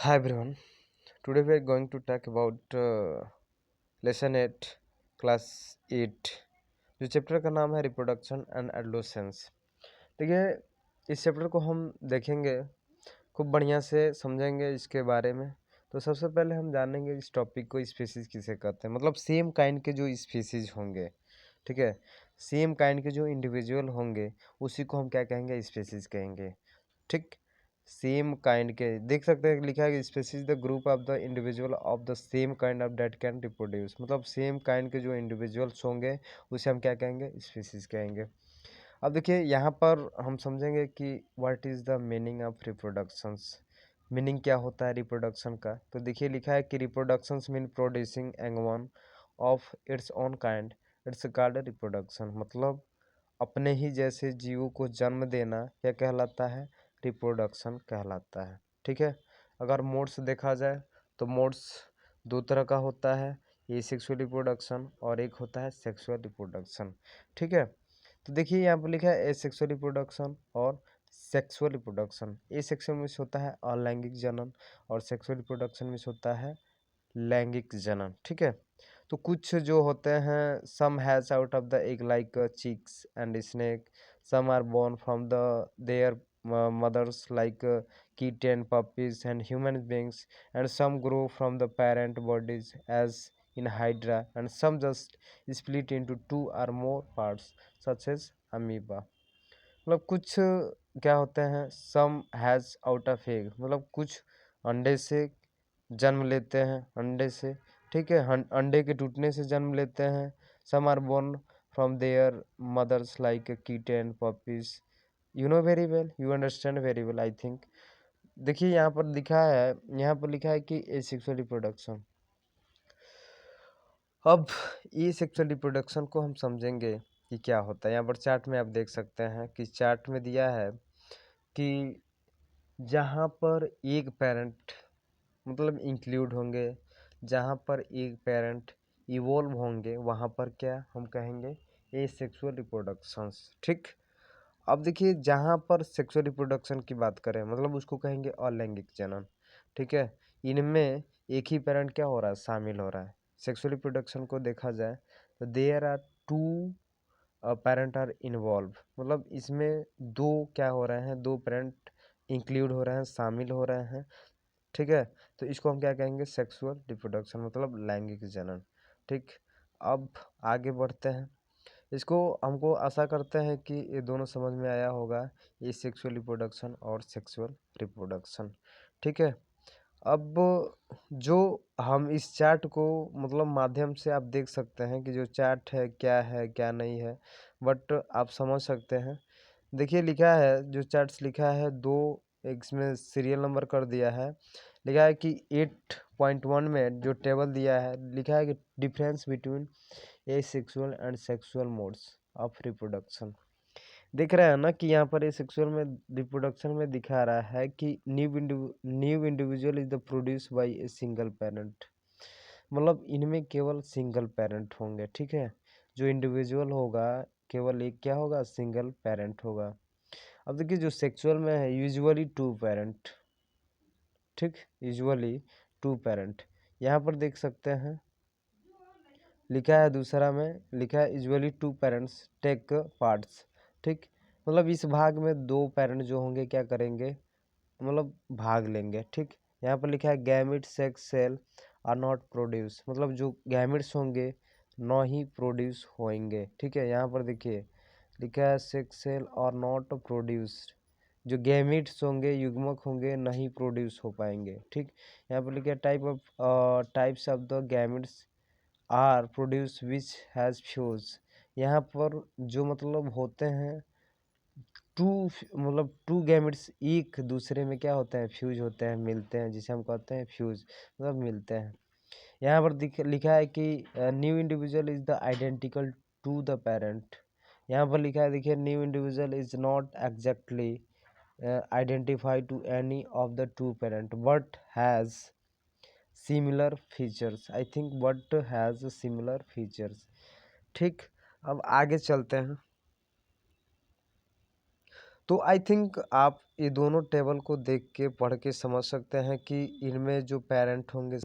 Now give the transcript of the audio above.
Hi everyone. Today we are going to talk about lesson 8 class 8 जो chapter का नाम है रिप्रोडक्शन एंड एडोलेसेंस। देखिए इस चैप्टर को हम देखेंगे, खूब बढ़िया से समझेंगे इसके बारे में। तो सबसे पहले हम जानेंगे इस टॉपिक को स्पीसीज किसे कहते हैं, मतलब सेम काइंड के जो स्पीसीज होंगे, ठीक है, सेम काइंड के जो इंडिविजुअल होंगे उसी को हम क्या कहेंगे, स्पीसीज कहेंगे। ठीक, सेम काइंड के देख सकते हैं लिखा है species the group of the individual of the same kind of that can reproduce, मतलब सेम काइंड के जो इंडिविजुअल्स होंगे उसे हम क्या कहेंगे, स्पीसीज कहेंगे। अब देखिए यहाँ पर हम समझेंगे कि what is the meaning of reproductions, meaning क्या होता है रिप्रोडक्शन का। तो देखिए लिखा है कि reproductions mean producing Ang one of its own kind, it's called reproduction, मतलब अपने ही जैसे जीवों को जन्म देना क्या कहलाता है, रिप्रोडक्शन कहलाता है। ठीक है, अगर मोड्स देखा जाए तो मोड्स दो तरह का होता है, ये सेक्सुअल रिप्रोडक्शन और एक होता है सेक्सुअल रिप्रोडक्शन। ठीक है, तो देखिए यहाँ पर लिखा है ए सेक्सुअल रिप्रोडक्शन और सेक्सुअल रिप्रोडक्शन। ए सेक्सुअल में होता है अलैंगिक जनन और सेक्सुअल रिप्रोडक्शन में होता है लैंगिक जनन। ठीक है, तो कुछ जो होते हैं, some has out of the egg like chicks and snake, some are born from the their mothers like kitten, puppies and human beings, and some grow from the parent bodies as in hydra, and some just split into two or more parts such as amoeba। मतलब कुछ क्या होते हैं, some has out of egg, मतलब कुछ अंडे से जन्म लेते हैं, अंडे से, ठीक है, अंडे के टूटने से जन्म लेते हैं। Some are born from their mothers like kitten, puppies, you know very well, you understand very well I think. देखिए यहाँ पर लिखा है, यहाँ पर लिखा है कि ए सेक्सुअल रिप्रोडक्शन। अब ये सेक्सुअल रिप्रोडक्शन को हम समझेंगे कि क्या होता है। यहाँ पर चार्ट में आप देख सकते हैं कि चार्ट में दिया है कि जहाँ पर एक पेरेंट मतलब इंक्लूड होंगे, जहाँ पर एक पेरेंट इवोल्व होंगे, वहाँ पर क्या हम कहेंगे, ए सेक्सुअल रिप्रोडक्शंस। ठीक, अब देखिए जहाँ पर सेक्सुअल रिप्रोडक्शन की बात करें मतलब उसको कहेंगे अलैंगिक जनन। ठीक है, इनमें एक ही पेरेंट क्या हो रहा है, शामिल हो रहा है। सेक्सुअल रिप्रोडक्शन को देखा जाए तो there are two parent are involve, मतलब इसमें दो क्या हो रहे हैं, दो पेरेंट इंक्लूड हो रहे हैं, शामिल हो रहे हैं। ठीक है, तो इसको हम क्या कहेंगे, सेक्सुअल रिप्रोडक्शन, मतलब लैंगिक जनन। ठीक, अब आगे बढ़ते हैं। इसको हमको आशा करते हैं कि ये दोनों समझ में आया होगा, ये सेक्सुअल रिप्रोडक्शन और सेक्सुअल रिप्रोडक्शन। ठीक है, अब जो हम इस चार्ट को मतलब माध्यम से आप देख सकते हैं कि जो चार्ट है क्या नहीं है, बट आप समझ सकते हैं। देखिए लिखा है, जो चार्ट्स लिखा है दो, एक इसमें सीरियल नंबर कर दिया है। लिखा है कि 8.1 में जो टेबल दिया है लिखा है कि difference between A sexual and sexual modes of reproduction. दिख रहा है ना कि यहाँ पर ये सेक्सुअल में रिप्रोडक्शन में दिखा रहा है कि new individual is the produce by a single parent, मतलब इनमें केवल सिंगल पेरेंट होंगे। ठीक है, जो इंडिविजुअल होगा केवल एक क्या होगा, सिंगल पेरेंट होगा। अब देखिए जो सेक्सुअल में है यूजुअली टू पेरेंट। ठीक, यूजुअली टू पेरेंट, यहाँ पर देख सकते हैं लिखा है, दूसरा में लिखा है usually two parents take parts. ठीक, मतलब इस भाग में दो पेरेंट जो होंगे क्या करेंगे, मतलब भाग लेंगे। ठीक, यहाँ पर लिखा है gamete sex cell are not produce, मतलब जो गैमिट्स होंगे न ही प्रोड्यूस होंगे। ठीक है, यहाँ पर देखिए लिखा है sex cell are not produced, जो गैमिट्स होंगे युग्मक होंगे नहीं प्रोड्यूस हो पाएंगे। ठीक, यहाँ पर लिखा है types of the gametes are produce which has fuse, यहाँ पर जो मतलब होते हैं टू, मतलब टू गैमेट्स एक दूसरे में क्या होते हैं, फ्यूज होते हैं, मिलते हैं, जिसे हम कहते हैं फ्यूज, मतलब मिलते हैं। यहाँ पर लिखा है कि new individual is the identical to the parent. यहाँ पर लिखा है देखिए new individual is not exactly identify to any of the two parent but has similar features, I think but has similar features. ठीक, अब आगे चलते हैं। तो आई थिंक आप ये दोनों टेबल को देख के पढ़ के समझ सकते हैं कि इनमें जो पेरेंट होंगे